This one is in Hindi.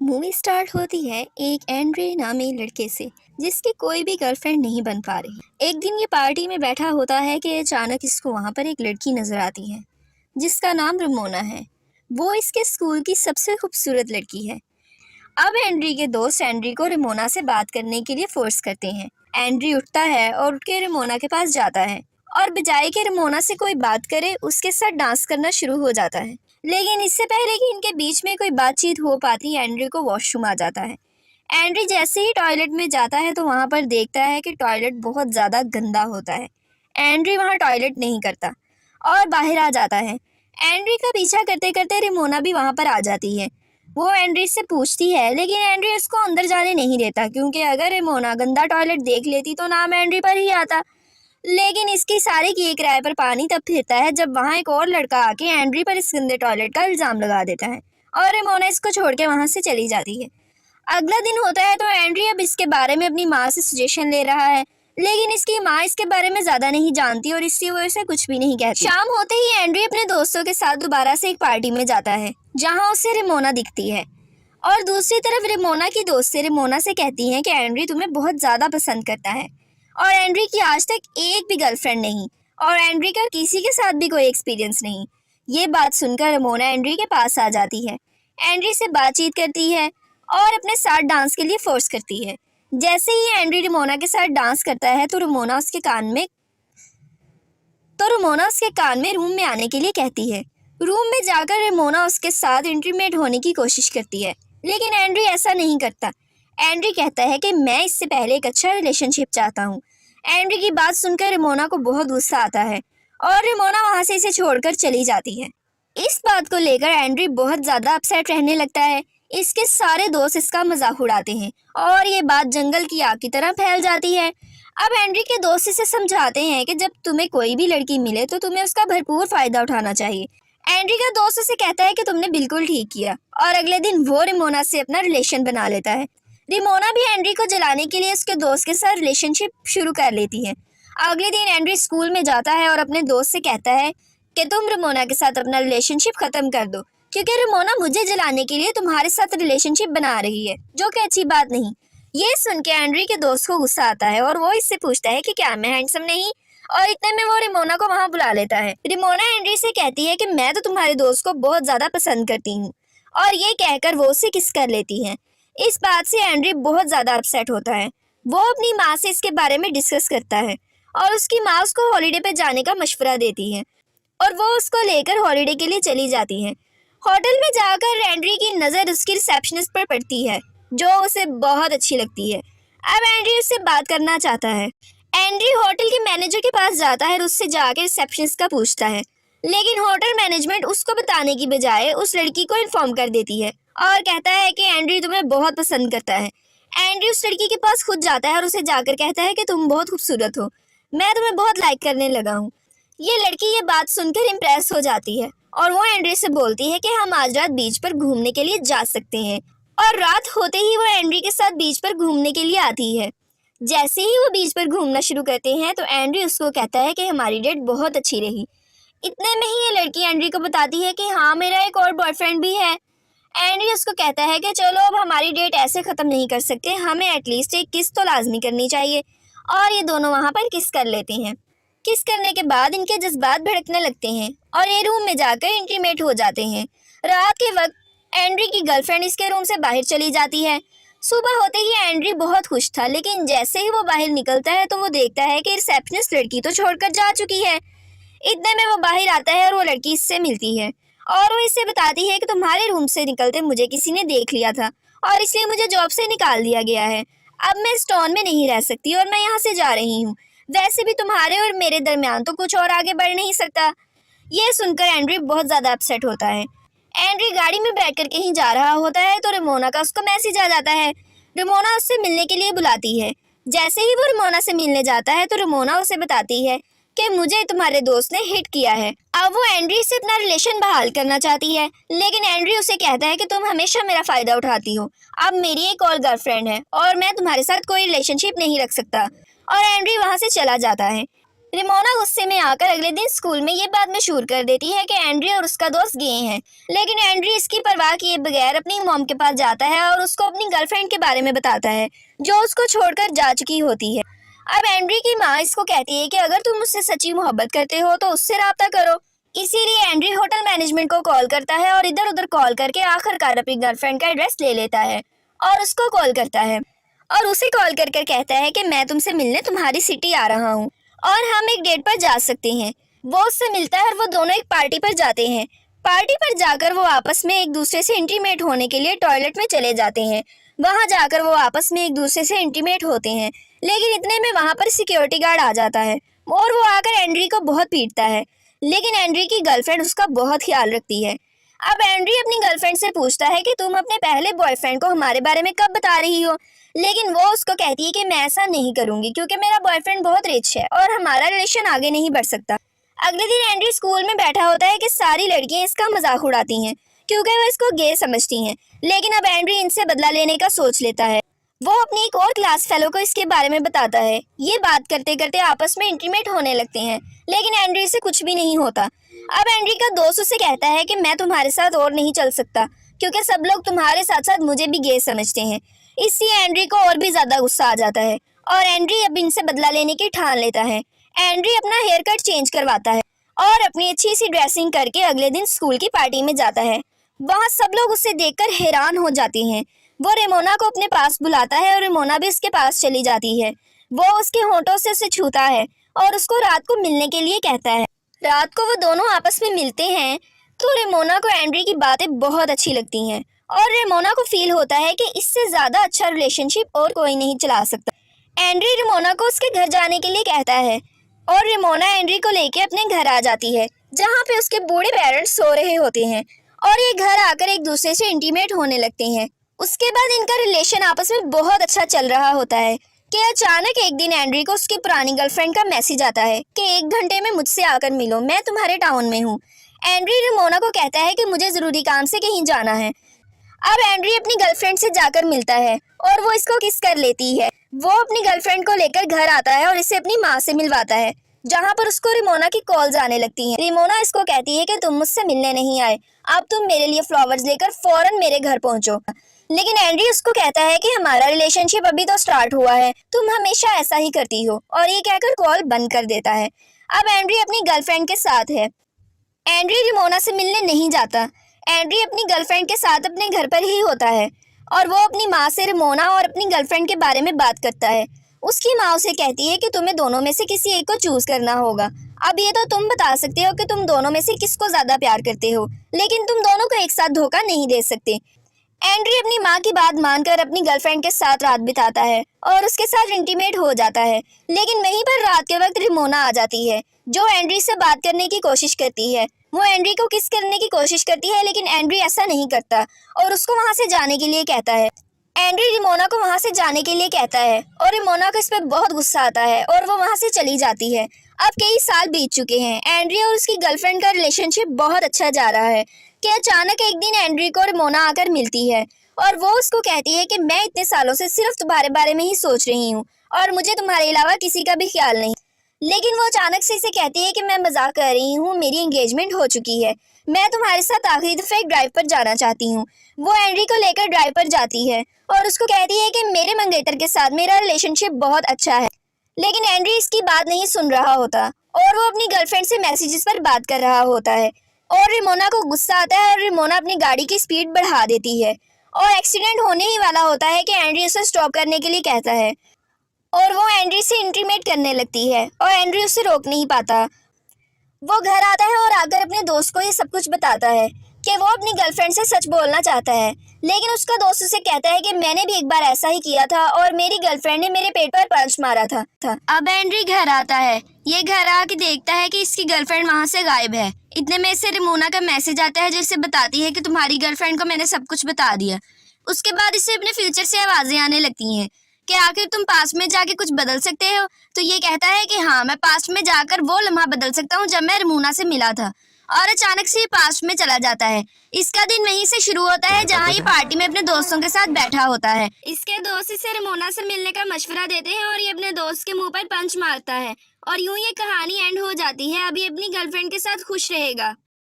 मूवी स्टार्ट होती है एक एंड्रे नामी लड़के से जिसकी कोई भी गर्लफ्रेंड नहीं बन पा रही। एक दिन ये पार्टी में बैठा होता है कि अचानक इसको वहां पर एक लड़की नजर आती है जिसका नाम रमोना है। वो इसके स्कूल की सबसे खूबसूरत लड़की है। अब एंड्री के दोस्त एंड्री को रमोना से बात करने के लिए फोर्स करते हैं। एंड्री उठता है और उठ के रमोना के पास जाता है और बजाय के रमोना से कोई बात करे उसके साथ डांस करना शुरू हो जाता है। लेकिन इससे पहले कि इनके बीच में कोई बातचीत हो पाती एंड्री को वॉशरूम आ जाता है। एंड्री जैसे ही टॉयलेट में जाता है तो वहां पर देखता है कि टॉयलेट बहुत ज़्यादा गंदा होता है। एंड्री वहां टॉयलेट नहीं करता और बाहर आ जाता है। एंड्री का पीछा करते करते रिमोना भी वहां पर आ जाती है। वो एंड्री से पूछती है लेकिन एंड्री उसको अंदर जाने नहीं देता क्योंकि अगर रिमोना गंदा टॉयलेट देख लेती तो नाम एंड्री पर ही आता। लेकिन इसकी सारी किए किराए पर पानी तब फिरता है जब वहाँ एक और लड़का आके एंड्री पर इस गंदे टॉयलेट का इल्जाम लगा देता है और रेमोना इसको छोड़ के वहाँ से चली जाती है। अगला दिन होता है तो एंड्री अब इसके बारे में अपनी माँ से सजेशन ले रहा है, लेकिन इसकी माँ इसके बारे में ज्यादा नहीं जानती और इसकी वजह से कुछ भी नहीं कहती। शाम होते ही एंड्री अपने दोस्तों के साथ दोबारा से एक पार्टी में जाता है जहाँ उसे रेमोना दिखती है और दूसरी तरफ रेमोना की दोस्त से रेमोना से कहती है कि एंड्री तुम्हें बहुत ज्यादा पसंद करता है और एंड्री की आज तक एक भी गर्लफ्रेंड नहीं और एंड्री का किसी के साथ भी कोई एक्सपीरियंस नहीं। ये बात सुनकर रेमोना एंड्री के पास आ जाती है, एंड्री से बातचीत करती है और अपने साथ डांस के लिए फोर्स करती है। जैसे ही एंड्री रेमोना के साथ डांस करता है तो रेमोना उसके कान में रूम में आने के लिए कहती है। रूम में जाकर रेमोना उसके साथ इंटीमेट होने की कोशिश करती है, लेकिन एंड्री ऐसा नहीं करता। एंड्री कहता है कि मैं इससे पहले एक अच्छा रिलेशनशिप चाहता हूँ। एंड्री की बात सुनकर रेमोना को बहुत गुस्सा आता है और रेमोना वहाँ से इसे छोड़कर चली जाती है। इस बात को लेकर एंड्री बहुत ज़्यादा अपसेट रहने लगता है। इसके सारे दोस्त इसका मजाक उड़ाते हैं और ये बात जंगल की आग की तरह फैल जाती है। अब एंड्री के दोस्त इसे समझाते हैं कि जब तुम्हें कोई भी लड़की मिले तो तुम्हें उसका भरपूर फायदा उठाना चाहिए। एंड्री का दोस्त उसे कहता है कि तुमने बिल्कुल ठीक किया और अगले दिन वो रेमोना से अपना रिलेशन बना लेता है। रेमोना भी एंड्री को जलाने के लिए उसके दोस्त के साथ रिलेशनशिप शुरू कर लेती है। अगले दिन एंड्री स्कूल में जाता है और अपने दोस्त से कहता है कि तुम रेमोना के साथ अपना रिलेशनशिप खत्म कर दो क्योंकि रेमोना मुझे जलाने के लिए तुम्हारे साथ रिलेशनशिप बना रही है, जो कि अच्छी बात नहीं। ये सुन के एंड्री के दोस्त को गुस्सा आता है और वो इससे पूछता है कि क्या मैं हैंडसम नहीं, और इतने में वो रेमोना को वहाँ बुला लेता है। रेमोना एंड्री से कहती है कि मैं तो तुम्हारे दोस्त को बहुत ज्यादा पसंद करती हूँ, और ये कहकर वो उसे किस कर लेती है। इस बात से एंड्री बहुत ज्यादा अपसेट होता है। वो अपनी माँ से इसके बारे में डिस्कस करता है और उसकी माँ उसको हॉलीडे पे जाने का मशवरा देती है और वो उसको लेकर हॉलीडे के लिए चली जाती है। होटल में जाकर एंड्री की नज़र उसकी रिसेप्शनिस्ट पर पड़ती है जो उसे बहुत अच्छी लगती है। अब एंड्री उससे बात करना चाहता है। एंड्री होटल के मैनेजर के पास जाता है और उससे जाकर रिसेप्शनिस्ट का पूछता है, लेकिन होटल मैनेजमेंट उसको बताने की बजाय उस लड़की को इन्फॉर्म कर देती है और कहता है कि एंड्री तुम्हें बहुत पसंद करता है। एंड्री उस लड़की के पास खुद जाता है और उसे जाकर कहता है कि तुम बहुत खूबसूरत हो, मैं तुम्हें बहुत लाइक करने लगा हूँ। ये लड़की ये बात सुनकर इम्प्रेस हो जाती है और वो एंड्री से बोलती है कि हम आज रात बीच पर घूमने के लिए जा सकते हैं, और रात होते ही वो एंड्री के साथ बीच पर घूमने के लिए आती है। जैसे ही वो बीच पर घूमना शुरू करते हैं तो एंड्री उसको कहता है कि हमारी डेट बहुत अच्छी रही। इतने में ही ये लड़की एंड्री को बताती है कि हाँ, मेरा एक और बॉयफ्रेंड भी है। एंड्री उसको कहता है कि चलो अब हमारी डेट ऐसे ख़त्म नहीं कर सकते, हमें एटलीस्ट एक किस तो लाजमी करनी चाहिए, और ये दोनों वहाँ पर किस कर लेते हैं। किस करने के बाद इनके जज्बात भड़कने लगते हैं और ये रूम में जाकर इंटीमेट हो जाते हैं। रात के वक्त एंड्री की गर्लफ्रेंड इसके रूम से बाहर चली जाती है। सुबह होते ही एंड्री बहुत खुश था, लेकिन जैसे ही वो बाहर निकलता है तो वो देखता है कि रिसेप्शनिस्ट लड़की तो छोड़कर जा चुकी है। इतने में वो बाहर आता है और वो लड़की इससे मिलती है और वो इससे बताती है कि तुम्हारे रूम से निकलते मुझे किसी ने देख लिया था और इसलिए मुझे जॉब से निकाल दिया गया है। अब मैं इस टाउन में नहीं रह सकती और मैं यहाँ से जा रही हूँ। वैसे भी तुम्हारे और मेरे दरमियान तो कुछ और आगे बढ़ नहीं सकता। ये सुनकर एंड्री बहुत ज़्यादा अपसेट होता है। एंड्री गाड़ी में बैठ कर कहीं जा रहा होता है तो रेमोना का उसको मैसेज आ जाता है। रेमोना उससे मिलने के लिए बुलाती है। जैसे ही वो रेमोना से मिलने जाता है तो रेमोना उसे बताती है कि मुझे तुम्हारे दोस्त ने हिट किया है। अब वो एंड्री से अपना रिलेशन बहाल करना चाहती है, लेकिन एंड्री उसे कहता है कि तुम हमेशा मेरा फ़ायदा उठाती हो। अब मेरी एक और गर्लफ्रेंड है और मैं तुम्हारे साथ कोई रिलेशनशिप नहीं रख सकता, और एंड्री वहाँ से चला जाता है। रिमोना गुस्से में आकर अगले दिन स्कूल में ये बात मशहूर कर देती है कि एंड्री और उसका दोस्त गे हैं। लेकिन एंड्री इसकी परवाह किए बगैर अपनी मॉम के पास जाता है और उसको अपनी गर्लफ्रेंड के बारे में बताता है जो उसको छोड़कर जा चुकी होती है। अब एंड्री की माँ इसको कहती है कि अगर तुम मुझसे सच्ची मोहब्बत करते हो तो उससे राब्ता करो। इसीलिए एंड्री होटल मैनेजमेंट को कॉल करता है और इधर उधर कॉल करके आखिरकार अपनी गर्लफ्रेंड का एड्रेस ले लेता है और उसको कॉल करता है और उसे कॉल कर कर कहता है कि मैं तुमसे मिलने तुम्हारी सिटी आ रहा हूँ और हम एक डेट पर जा सकते हैं। वो उससे मिलता है और वो दोनों एक पार्टी पर जाते हैं। पार्टी पर जाकर वो आपस में एक दूसरे से इंटीमेट होने के लिए टॉयलेट में चले जाते हैं। वहां जाकर वो आपस में एक दूसरे से इंटीमेट होते हैं, लेकिन इतने में वहां पर सिक्योरिटी गार्ड आ जाता है और वो आकर एंड्री को बहुत पीटता है। लेकिन एंड्री की गर्लफ्रेंड उसका बहुत ख्याल रखती है। अब एंड्री अपनी गर्लफ्रेंड से पूछता है कि तुम अपने पहले बॉयफ्रेंड को हमारे बारे में कब बता रही हो, लेकिन वो उसको कहती है कि मैं ऐसा नहीं करूंगी क्योंकि मेरा बॉयफ्रेंड बहुत रिच है और हमारा रिलेशन आगे नहीं बढ़ सकता। अगले दिन एंड्री स्कूल में बैठा होता है कि सारी लड़कियां इसका मजाक उड़ाती हैं क्योंकि वो इसको गे समझती हैं। लेकिन अब एंड्री इनसे बदला लेने का सोच लेता है। वो अपनी एक और क्लास फेलो को इसके बारे में बताता है। ये बात करते करते आपस में इंटीमेट होने लगते हैं, लेकिन एंड्री से कुछ भी नहीं होता। अब एंड्री का दोस्त उसे कहता है कि मैं तुम्हारे साथ और नहीं चल सकता क्योंकि सब लोग तुम्हारे साथ साथ मुझे भी गे समझते हैं। इससे एंड्री को और भी ज्यादा गुस्सा आ जाता है और एंड्री अब इनसे बदला लेने की ठान लेता है। एंड्री अपना हेयर कट चेंज करवाता है और अपनी अच्छी सी ड्रेसिंग करके अगले दिन स्कूल की पार्टी में जाता है। वहाँ सब लोग उसे देखकर हैरान हो जाते हैं। वो रेमोना को अपने पास बुलाता है और रेमोना भी उसके पास चली जाती है। वो उसके होंठों से उसे छूता है और उसको रात को मिलने के लिए कहता है। रात को वो दोनों आपस में मिलते हैं तो रेमोना को एंड्री की बातें बहुत अच्छी लगती हैं और रेमोना को फील होता है कि इससे ज्यादा अच्छा रिलेशनशिप और कोई नहीं चला सकता। एंड्री रेमोना को उसके घर जाने के लिए कहता है और रेमोना एंड्री को लेके अपने घर आ जाती है जहाँ पे उसके बूढ़े पेरेंट्स सो रहे होते हैं और ये घर आकर एक दूसरे से इंटीमेट होने लगते हैं। उसके बाद इनका रिलेशन आपस में बहुत अच्छा चल रहा होता है कि अचानक एक दिन एंड्री को उसकी पुरानी गर्लफ्रेंड का मैसेज आता है कि 1 घंटे में मुझसे आकर मिलो, मैं तुम्हारे टाउन में हूँ। एंड्री रेमोना को कहता है कि मुझे जरूरी काम से कहीं जाना है। अब एंड्री अपनी गर्लफ्रेंड से जाकर मिलता है और वो इसको किस कर लेती है। वो अपनी गर्लफ्रेंड को लेकर घर आता है और इसे अपनी माँ से मिलवाता है जहाँ पर उसको रेमोना की कॉल्स आने लगती हैं। रेमोना इसको कहती है कि तुम मुझसे मिलने नहीं आए, अब तुम मेरे लिए फ्लावर्स लेकर फौरन मेरे घर पहुंचो। लेकिन एंड्री उसको कहता है कि हमारा रिलेशनशिप अभी तो स्टार्ट हुआ है, तुम हमेशा ऐसा ही करती हो, और ये कहकर कॉल बंद कर देता है। अब एंड्री अपनी गर्लफ्रेंड के साथ है। एंड्री रेमोना से मिलने नहीं जाता। एंड्री अपनी गर्लफ्रेंड के साथ अपने घर पर ही होता है और वो अपनी माँ से रेमोना और अपनी गर्लफ्रेंड के बारे में बात करता है। उसकी माँ उसे कहती है कि तुम्हें दोनों में से किसी एक को चूज करना होगा। अब ये तो तुम बता सकते हो कि तुम दोनों में से किसको ज्यादा प्यार करते हो, लेकिन तुम दोनों को एक साथ धोखा नहीं दे सकते। एंड्री अपनी माँ की बात मानकर अपनी गर्लफ्रेंड के साथ रात बिताता है और उसके साथ इंटीमेट हो जाता है। लेकिन वहीं पर रात के वक्त रेमोना आ जाती है जो एंड्री से बात करने की कोशिश करती है। वो एंड्री को किस करने की कोशिश करती है, लेकिन एंड्री ऐसा नहीं करता और उसको वहां से जाने के लिए कहता है। एंड्री रेमोना को वहां से जाने के लिए कहता है और रेमोना को इस पर बहुत गुस्सा आता है और वो वहां से चली जाती है। अब कई साल बीत चुके हैं। एंड्री और उसकी गर्लफ्रेंड का रिलेशनशिप बहुत अच्छा जा रहा है कि अचानक एक दिन एंड्री को रेमोना आकर मिलती है और वो उसको कहती है कि मैं इतने सालों से सिर्फ तुम्हारे बारे में ही सोच रही हूँ और मुझे तुम्हारे अलावा किसी का भी ख्याल नहीं। लेकिन वो अचानक से इसे कहती है कि मैं मजाक कर रही हूँ, मेरी एंगेजमेंट हो चुकी है, मैं तुम्हारे साथ आखिरी दफा एक ड्राइव पर जाना चाहती हूँ। वो एंड्री को लेकर ड्राइव पर जाती है और उसको कहती है कि मेरे मंगेतर के साथ मेरा रिलेशनशिप बहुत अच्छा है। लेकिन एंड्री इसकी बात नहीं सुन रहा होता और वो अपनी गर्लफ्रेंड से मैसेजेस पर बात कर रहा होता है और रेमोना को गुस्सा आता है और रेमोना अपनी गाड़ी की स्पीड बढ़ा देती है और एक्सीडेंट होने ही वाला होता है कि एंड्री उसे स्टॉप करने के लिए कहता है और वो एंड्री से इंटीमेट करने लगती है और एंड्री उसे रोक नहीं पाता। वो घर आता है और आकर अपने दोस्त को ये सब कुछ बताता है कि वो अपनी गर्लफ्रेंड से सच बोलना चाहता है, लेकिन उसका दोस्त उसे कहता है कि मैंने भी एक बार ऐसा ही किया था और मेरी गर्लफ्रेंड ने मेरे पेट पर पंच मारा था। अब एंड्री घर आता है। ये घर आके देखता है कि इसकी गर्लफ्रेंड वहाँ से गायब है। इतने में से रेमोना का मैसेज आता है जिससे बताती है कि तुम्हारी गर्लफ्रेंड को मैंने सब कुछ बता दिया। उसके बाद इससे अपने फ्यूचर से आवाजें आने लगती हैं कि आखिर तुम पास्ट में जाके कुछ बदल सकते हो। तो ये कहता है कि हाँ, मैं पास्ट में जाकर वो लम्हा बदल सकता हूँ जब मैं रेमोना से मिला था और अचानक से ये पास्ट में चला जाता है। इसका दिन वहीं से शुरू होता है जहाँ ये पार्टी में अपने दोस्तों के साथ बैठा होता है। इसके दोस्त इसे रेमोना से मिलने का मशवरा देते हैं और ये अपने दोस्त के मुंह पर पंच मारता है और यूं ये कहानी एंड हो जाती है। अब ये अपनी गर्लफ्रेंड के साथ खुश रहेगा।